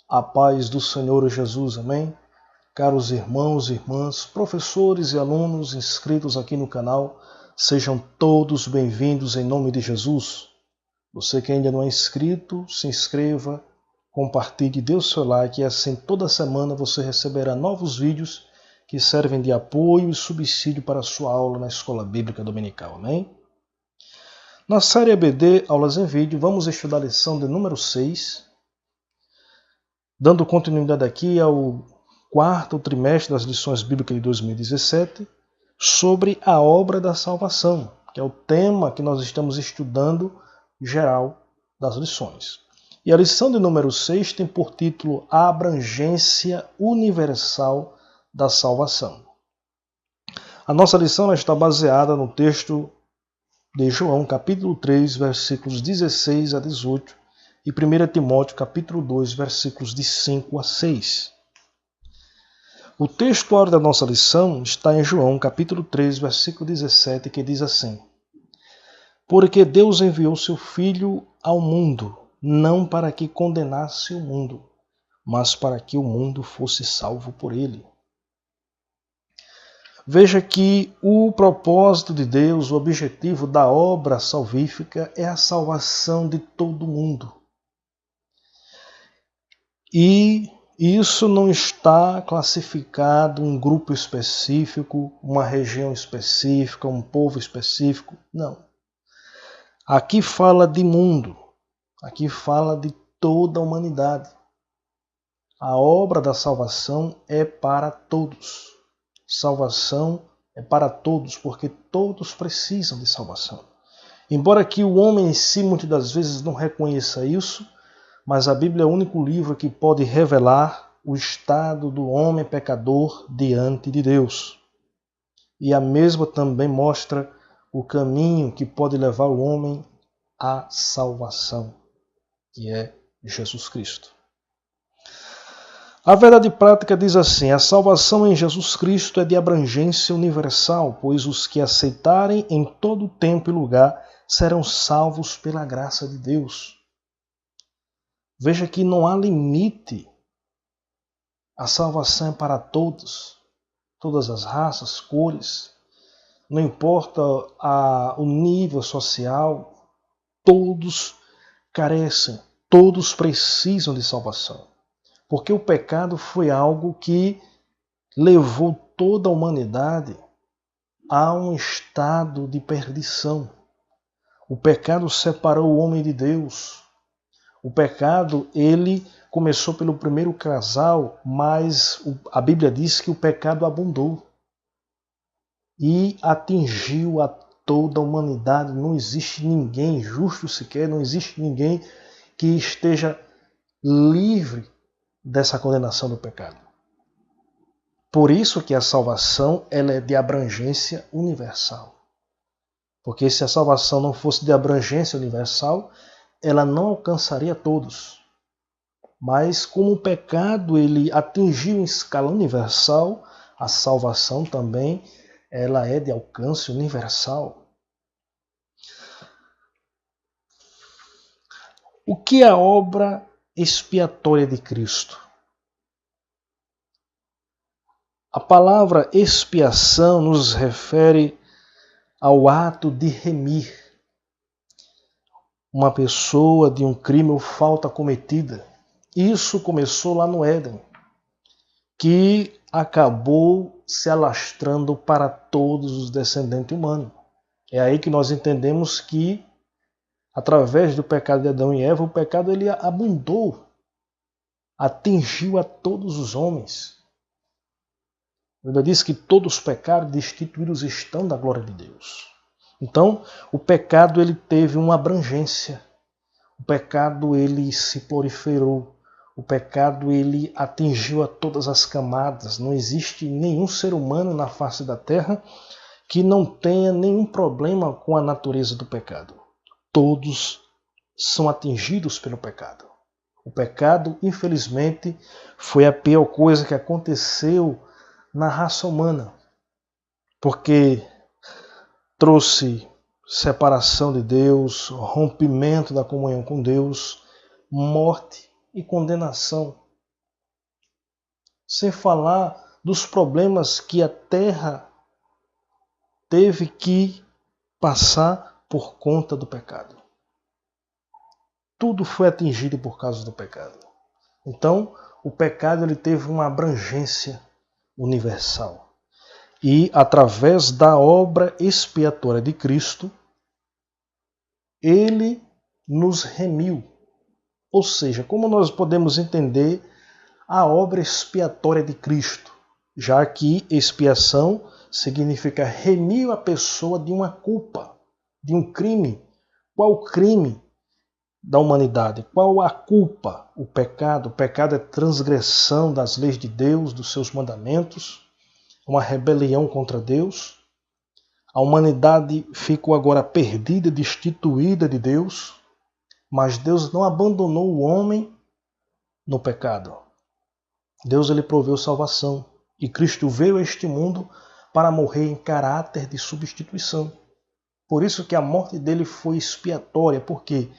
A paz do Senhor Jesus, amém? Caros irmãos e irmãs, professores e alunos inscritos aqui no canal, sejam todos bem-vindos em nome de Jesus. Você que ainda não é inscrito, se inscreva, compartilhe, dê o seu like e assim toda semana você receberá novos vídeos que servem de apoio e subsídio para a sua aula na Escola Bíblica Dominical, amém? Na série EBD, aulas em vídeo, vamos estudar a lição de número 6, dando continuidade aqui ao quarto trimestre das lições bíblicas de 2017, sobre a obra da salvação, que é o tema que nós estamos estudando geral das lições. E a lição de número 6 tem por título A Abrangência Universal da Salvação. A nossa lição está baseada no texto de João, capítulo 3, versículos 16 a 18, e 1 Timóteo, capítulo 2, versículos de 5 a 6. O texto da nossa lição está em João, capítulo 3, versículo 17, que diz assim: Porque Deus enviou seu Filho ao mundo, não para que condenasse o mundo, mas para que o mundo fosse salvo por ele. Veja que o propósito de Deus, o objetivo da obra salvífica é a salvação de todo mundo. E isso não está classificado em um grupo específico, uma região específica, um povo específico. Não. Aqui fala de mundo. Aqui fala de toda a humanidade. A obra da salvação é para todos. Salvação é para todos, porque todos precisam de salvação. Embora que o homem em si muitas das vezes não reconheça isso, mas a Bíblia é o único livro que pode revelar o estado do homem pecador diante de Deus. E a mesma também mostra o caminho que pode levar o homem à salvação, que é Jesus Cristo. A verdade prática diz assim: a salvação em Jesus Cristo é de abrangência universal, pois os que aceitarem em todo tempo e lugar serão salvos pela graça de Deus. Veja que não há limite. A salvação é para todos, todas as raças, cores, não importa o nível social, todos carecem, todos precisam de salvação. Porque o pecado foi algo que levou toda a humanidade a um estado de perdição. O pecado separou o homem de Deus. O pecado, ele começou pelo primeiro casal, mas a Bíblia diz que o pecado abundou e atingiu a toda a humanidade. Não existe ninguém justo sequer, não existe ninguém que esteja livre dessa condenação do pecado. Por isso que a salvação ela é de abrangência universal. Porque se a salvação não fosse de abrangência universal, ela não alcançaria todos. Mas como o pecado ele atingiu em escala universal, a salvação também ela é de alcance universal. O que é a obra expiatória de Cristo? A palavra expiação nos refere ao ato de remir uma pessoa de um crime ou falta cometida. Isso começou lá no Éden, que acabou se alastrando para todos os descendentes humanos. É aí que nós entendemos que, através do pecado de Adão e Eva, o pecado ele abundou, atingiu a todos os homens. A Bíblia diz que todos pecaram, destituídos estão da glória de Deus. Então, o pecado ele teve uma abrangência. O pecado ele se proliferou. O pecado ele atingiu a todas as camadas. Não existe nenhum ser humano na face da terra que não tenha nenhum problema com a natureza do pecado. Todos são atingidos pelo pecado. O pecado, infelizmente, foi a pior coisa que aconteceu na raça humana, porque trouxe separação de Deus, rompimento da comunhão com Deus, morte e condenação. sem falar dos problemas que a terra teve que passar por conta do pecado. Tudo foi atingido por causa do pecado. Então, o pecado ele teve uma abrangência universal. E, através da obra expiatória de Cristo, ele nos remiu. Ou seja, como nós podemos entender a obra expiatória de Cristo, já que expiação significa remir a pessoa de uma culpa, de um crime. Qual o crime da humanidade? Qual a culpa? O pecado. O pecado é transgressão das leis de Deus, dos seus mandamentos, uma rebelião contra Deus. A humanidade ficou agora perdida, destituída de Deus, mas Deus não abandonou o homem no pecado. Deus ele proveu salvação e Cristo veio a este mundo para morrer em caráter de substituição. Por isso que a morte dele foi expiatória, porque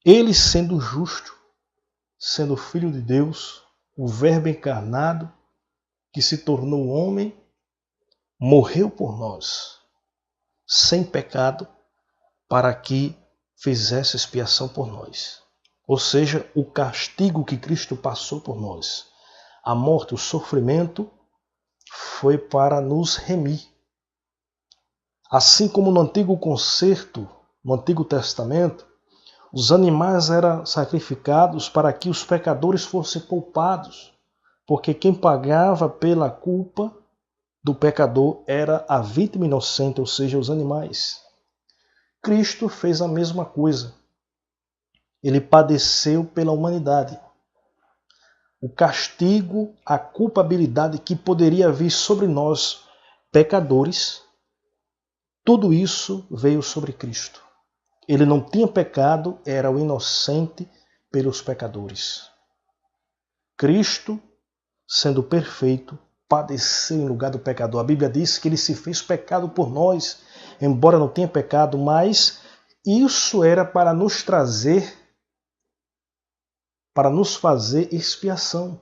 ele, sendo justo, sendo filho de Deus, o Verbo encarnado, que se tornou homem, morreu por nós, sem pecado, para que fizesse expiação por nós. Ou seja, o castigo que Cristo passou por nós, a morte, o sofrimento, foi para nos remir. Assim como no Antigo Concerto, no Antigo Testamento, os animais eram sacrificados para que os pecadores fossem poupados, porque quem pagava pela culpa do pecador era a vítima inocente, ou seja, os animais. Cristo fez a mesma coisa. Ele padeceu pela humanidade. O castigo, a culpabilidade que poderia vir sobre nós, pecadores, tudo isso veio sobre Cristo. Ele não tinha pecado, era o inocente pelos pecadores. Cristo, sendo perfeito, padeceu em lugar do pecador. A Bíblia diz que ele se fez pecado por nós, embora não tenha pecado, mas isso era para nos trazer, para nos fazer expiação.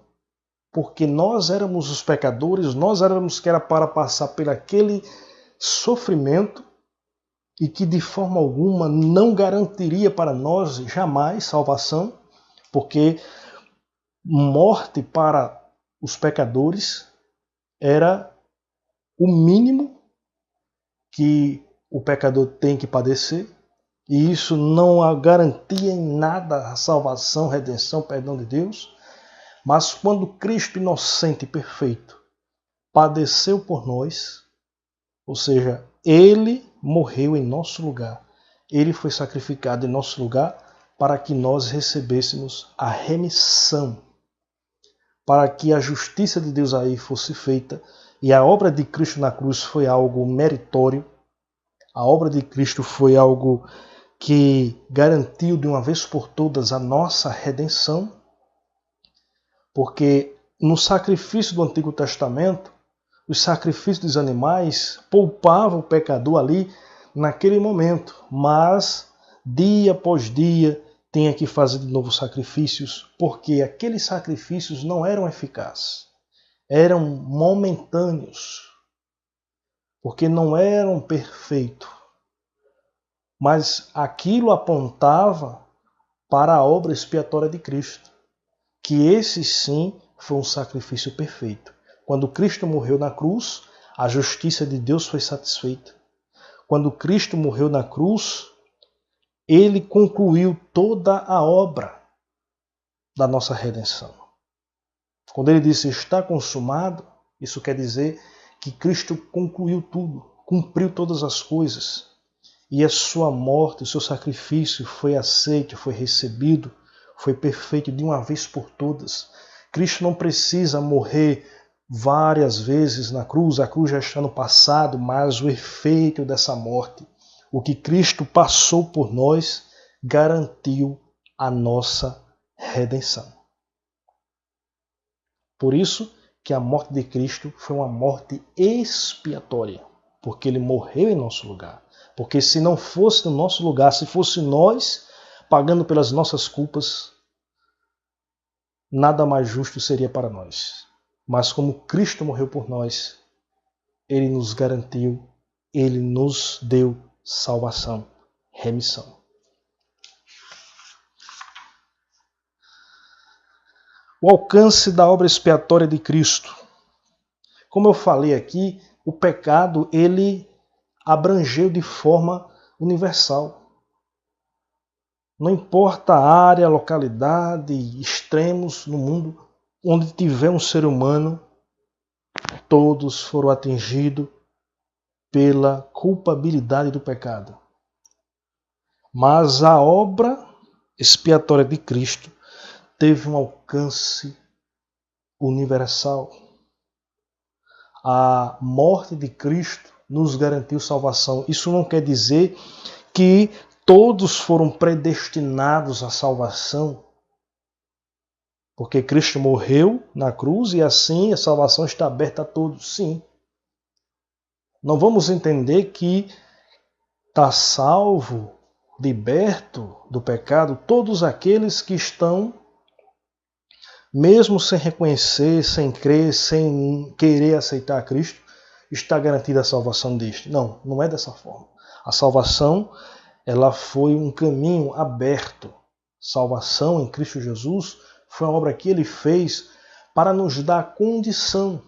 Porque nós éramos os pecadores, nós éramos que era para passar por aquele sofrimento e que de forma alguma não garantiria para nós jamais salvação, porque morte para os pecadores era o mínimo que o pecador tem que padecer, e isso não garantia em nada a salvação, redenção, perdão de Deus. Mas quando Cristo inocente e perfeito padeceu por nós, ou seja, ele morreu em nosso lugar, ele foi sacrificado em nosso lugar para que nós recebêssemos a remissão, para que a justiça de Deus aí fosse feita. E a obra de Cristo na cruz foi algo meritório, a obra de Cristo foi algo que garantiu de uma vez por todas a nossa redenção, porque no sacrifício do Antigo Testamento, os sacrifícios dos animais poupavam o pecador ali naquele momento, mas dia após dia tinha que fazer de novo sacrifícios, porque aqueles sacrifícios não eram eficazes, eram momentâneos, porque não eram perfeitos. Mas aquilo apontava para a obra expiatória de Cristo, que esse sim foi um sacrifício perfeito. Quando Cristo morreu na cruz, a justiça de Deus foi satisfeita. Quando Cristo morreu na cruz, ele concluiu toda a obra da nossa redenção. Quando ele disse está consumado, isso quer dizer que Cristo concluiu tudo, cumpriu todas as coisas. E a sua morte, o seu sacrifício foi aceito, foi recebido, foi perfeito de uma vez por todas. Cristo não precisa morrer várias vezes na cruz, a cruz já está no passado, mas o efeito dessa morte, o que Cristo passou por nós, garantiu a nossa redenção. Por isso que a morte de Cristo foi uma morte expiatória, porque ele morreu em nosso lugar. Porque se não fosse no nosso lugar, se fosse nós pagando pelas nossas culpas, nada mais justo seria para nós. Mas como Cristo morreu por nós, Ele nos garantiu, Ele nos deu salvação, remissão. O alcance da obra expiatória de Cristo. Como eu falei aqui, o pecado ele abrangeu de forma universal. Não importa a área, localidade, extremos no mundo, onde tiver um ser humano, todos foram atingidos pela culpabilidade do pecado. Mas a obra expiatória de Cristo teve um alcance universal. A morte de Cristo nos garantiu salvação. Isso não quer dizer que todos foram predestinados à salvação, porque Cristo morreu na cruz e assim a salvação está aberta a todos. Sim. Não vamos entender que está salvo, liberto do pecado, todos aqueles que estão, mesmo sem reconhecer, sem crer, sem querer aceitar a Cristo, está garantida a salvação deste. Não, não é dessa forma. A salvação, ela foi um caminho aberto. Salvação em Cristo Jesus foi uma obra que Ele fez para nos dar condição.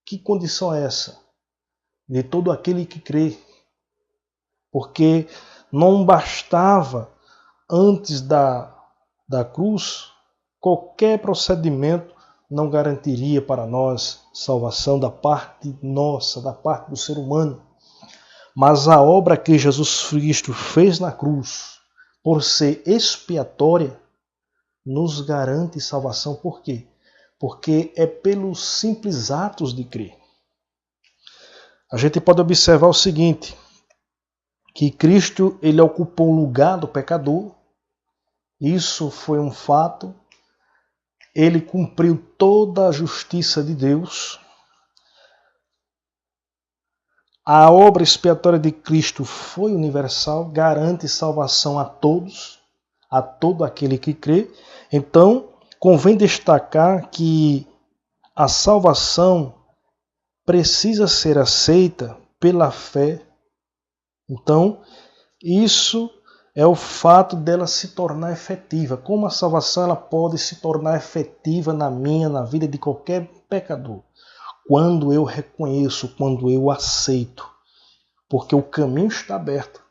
Que condição é essa? De todo aquele que crê. Porque não bastava, antes da cruz, qualquer procedimento não garantiria para nós salvação da parte nossa, da parte do ser humano. Mas a obra que Jesus Cristo fez na cruz, por ser expiatória, nos garante salvação. Por quê? Porque é pelos simples atos de crer. A gente pode observar o seguinte, que Cristo ele ocupou o lugar do pecador. Isso foi um fato. Ele cumpriu toda a justiça de Deus. A obra expiatória de Cristo foi universal, garante salvação a todos, a todo aquele que crê. Então, convém destacar que a salvação precisa ser aceita pela fé. Então, isso é o fato dela se tornar efetiva. Como a salvação ela pode se tornar efetiva na minha, na vida de qualquer pecador? Quando eu reconheço, quando eu aceito. Porque o caminho está aberto.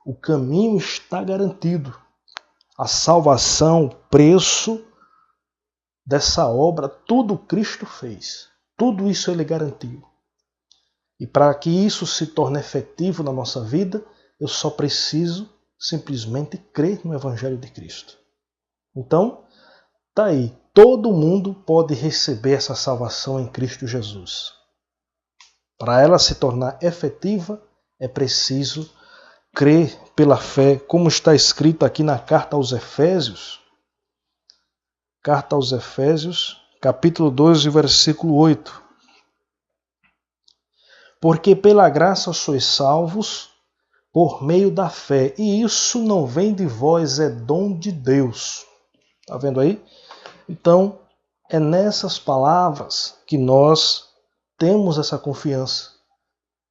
O caminho está garantido. A salvação, o preço dessa obra, tudo Cristo fez. Tudo isso Ele garantiu. E para que isso se torne efetivo na nossa vida, eu só preciso simplesmente crer no Evangelho de Cristo. Então, está aí. Todo mundo pode receber essa salvação em Cristo Jesus. Para ela se tornar efetiva, é preciso crer pela fé, como está escrito aqui na carta aos Efésios. Carta aos Efésios, capítulo 12, versículo 8. Porque pela graça sois salvos por meio da fé, e isso não vem de vós, é dom de Deus. Está vendo aí? Então, é nessas palavras que nós temos essa confiança,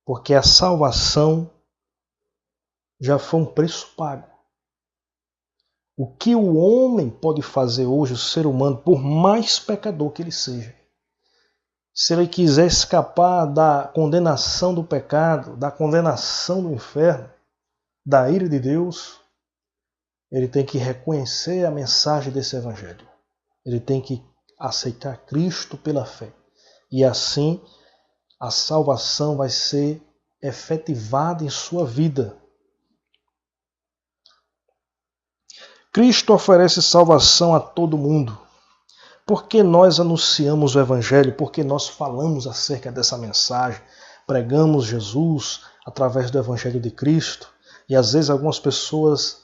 porque a salvação já foi um preço pago. O que o homem pode fazer hoje, o ser humano, por mais pecador que ele seja, se ele quiser escapar da condenação do pecado, da condenação do inferno, da ira de Deus, ele tem que reconhecer a mensagem desse Evangelho. Ele tem que aceitar Cristo pela fé. E assim a salvação vai ser efetivada em sua vida. Cristo oferece salvação a todo mundo. Porque nós anunciamos o Evangelho, porque nós falamos acerca dessa mensagem, pregamos Jesus através do Evangelho de Cristo, e às vezes algumas pessoas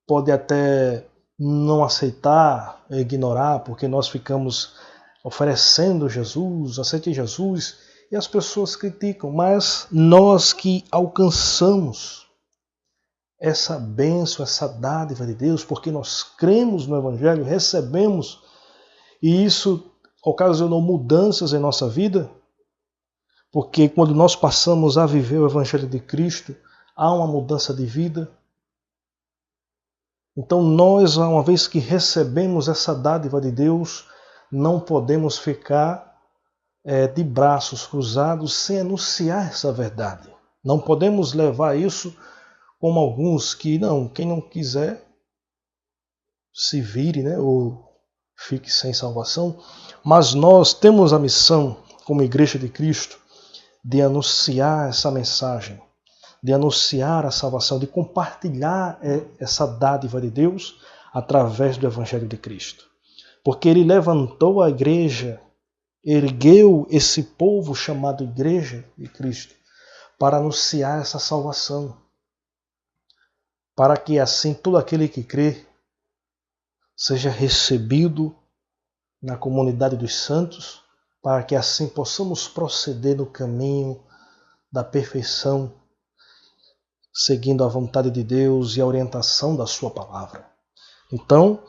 podem até não aceitar, ignorar, porque nós ficamos oferecendo Jesus, aceite Jesus, e as pessoas criticam, mas nós que alcançamos essa bênção, essa dádiva de Deus, porque nós cremos no Evangelho, recebemos E isso ocasionou mudanças em nossa vida, porque quando nós passamos a viver o Evangelho de Cristo, há uma mudança de vida. Então nós, uma vez que recebemos essa dádiva de Deus, não podemos ficar de braços cruzados sem anunciar essa verdade. Não podemos levar isso como alguns que, não, quem não quiser se vire, né, ou fique sem salvação. Mas nós temos a missão, como Igreja de Cristo, de anunciar essa mensagem, de anunciar a salvação, de compartilhar essa dádiva de Deus através do Evangelho de Cristo. Porque Ele levantou a igreja, ergueu esse povo chamado Igreja de Cristo para anunciar essa salvação, para que assim todo aquele que crê seja recebido na comunidade dos santos, para que assim possamos proceder no caminho da perfeição, seguindo a vontade de Deus e a orientação da sua palavra. Então,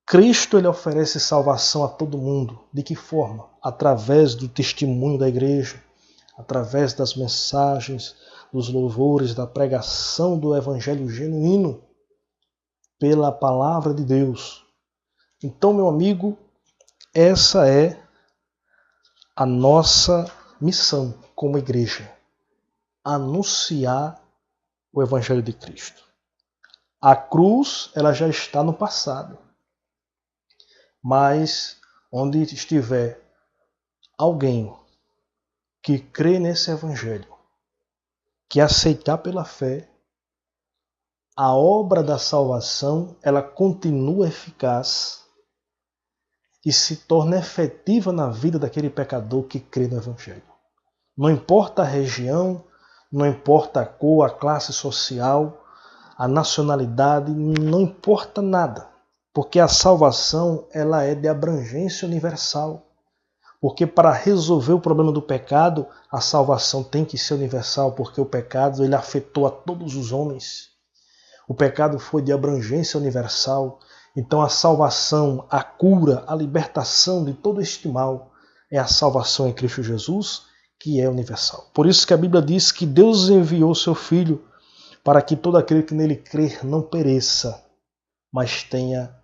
Cristo ele oferece salvação a todo mundo. De que forma? Através do testemunho da igreja, através das mensagens, dos louvores, da pregação do evangelho genuíno pela palavra de Deus. Então, meu amigo, essa é a nossa missão como igreja, anunciar o Evangelho de Cristo. A cruz ela já está no passado, mas onde estiver alguém que crê nesse Evangelho, que aceitar pela fé, a obra da salvação ela continua eficaz e se torna efetiva na vida daquele pecador que crê no Evangelho. Não importa a região, não importa a cor, a classe social, a nacionalidade, não importa nada. Porque a salvação ela é de abrangência universal. Porque para resolver o problema do pecado, a salvação tem que ser universal, porque o pecado ele afetou a todos os homens. O pecado foi de abrangência universal. Então a salvação, a cura, a libertação de todo este mal é a salvação em Cristo Jesus, que é universal. Por isso que a Bíblia diz que Deus enviou seu Filho para que todo aquele que nele crer não pereça, mas tenha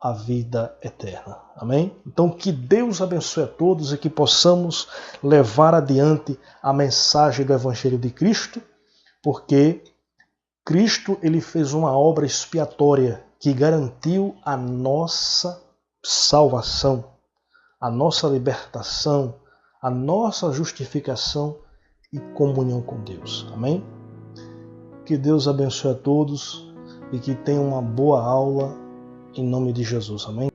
a vida eterna. Amém? Então que Deus abençoe a todos e que possamos levar adiante a mensagem do Evangelho de Cristo, porque Cristo ele fez uma obra expiatória que garantiu a nossa salvação, a nossa libertação, a nossa justificação e comunhão com Deus. Amém? Que Deus abençoe a todos e que tenham uma boa aula em nome de Jesus. Amém?